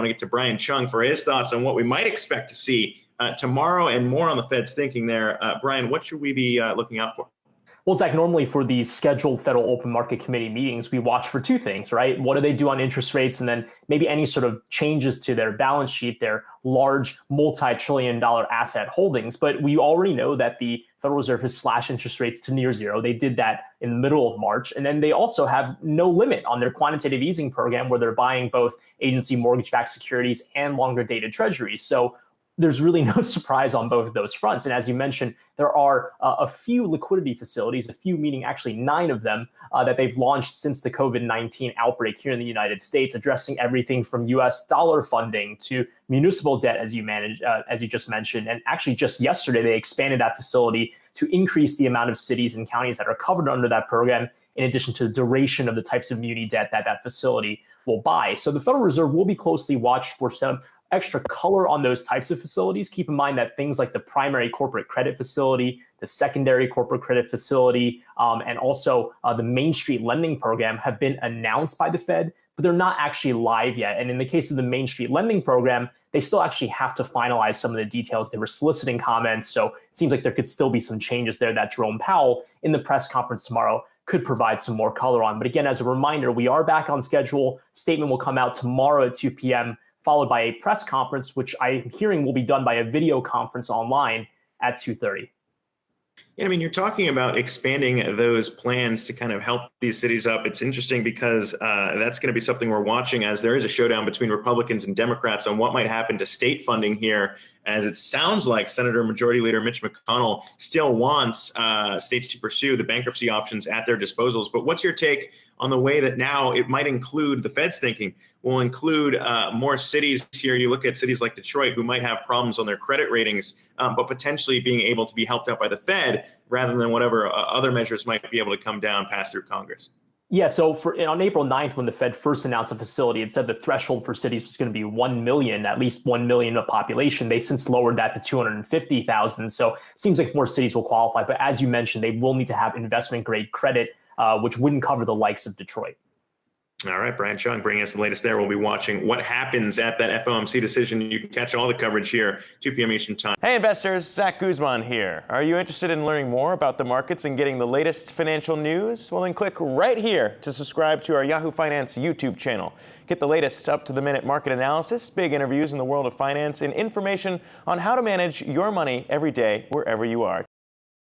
to get to Brian Cheung for his thoughts on what we might expect to see tomorrow and more on the Fed's thinking there. Brian, what should we be looking out for? Well, Zach, normally for these scheduled Federal Open Market Committee meetings, we watch for two things, right? What do they do on interest rates? And then maybe any sort of changes to their balance sheet, their large multi-trillion-dollar asset holdings. But we already know that the Federal Reserve has slashed interest rates to near zero. They did that in the middle of March. And then they also have no limit on their quantitative easing program, where they're buying both agency mortgage-backed securities and longer-dated treasuries. So there's really no surprise on both of those fronts. And as you mentioned, there are a few liquidity facilities, a few meaning actually 9 of them, that they've launched since the COVID-19 outbreak here in the United States, addressing everything from US dollar funding to municipal debt, as you just mentioned. And actually just yesterday, they expanded that facility to increase the amount of cities and counties that are covered under that program, in addition to the duration of the types of muni debt that that facility will buy. So the Federal Reserve will be closely watched for some extra color on those types of facilities. Keep in mind that things like the primary corporate credit facility, the secondary corporate credit facility, and also the Main Street lending program have been announced by the Fed, but they're not actually live yet. And in the case of the Main Street lending program, they still actually have to finalize some of the details. They were soliciting comments, so it seems like there could still be some changes there that Jerome Powell in the press conference tomorrow could provide some more color on. But again, as a reminder, we are back on schedule. Statement will come out tomorrow at 2 p.m., followed by a press conference, which I'm hearing will be done by a video conference online at 2:30. Yeah, I mean, you're talking about expanding those plans to kind of help these cities up. It's interesting because that's going to be something we're watching, as there is a showdown between Republicans and Democrats on what might happen to state funding here, as it sounds like Senator Majority Leader Mitch McConnell still wants states to pursue the bankruptcy options at their disposals. But what's your take on the way that now it might include, the Fed's thinking, will include more cities here? You look at cities like Detroit, who might have problems on their credit ratings, but potentially being able to be helped out by the Fed rather than whatever other measures might be able to come down, pass through Congress. Yeah, so on April 9th, when the Fed first announced the facility, it said the threshold for cities was going to be 1 million, at least 1 million of population. They since lowered that to 250,000. So it seems like more cities will qualify. But as you mentioned, they will need to have investment grade credit, which wouldn't cover the likes of Detroit. All right, Brian Cheung bringing us the latest there. We'll be watching what happens at that FOMC decision. You can catch all the coverage here, 2 p.m. Eastern Time. Hey, investors, Zach Guzman here. Are you interested in learning more about the markets and getting the latest financial news? Well, then click right here to subscribe to our Yahoo Finance YouTube channel. Get the latest up-to-the-minute market analysis, big interviews in the world of finance, and information on how to manage your money every day wherever you are.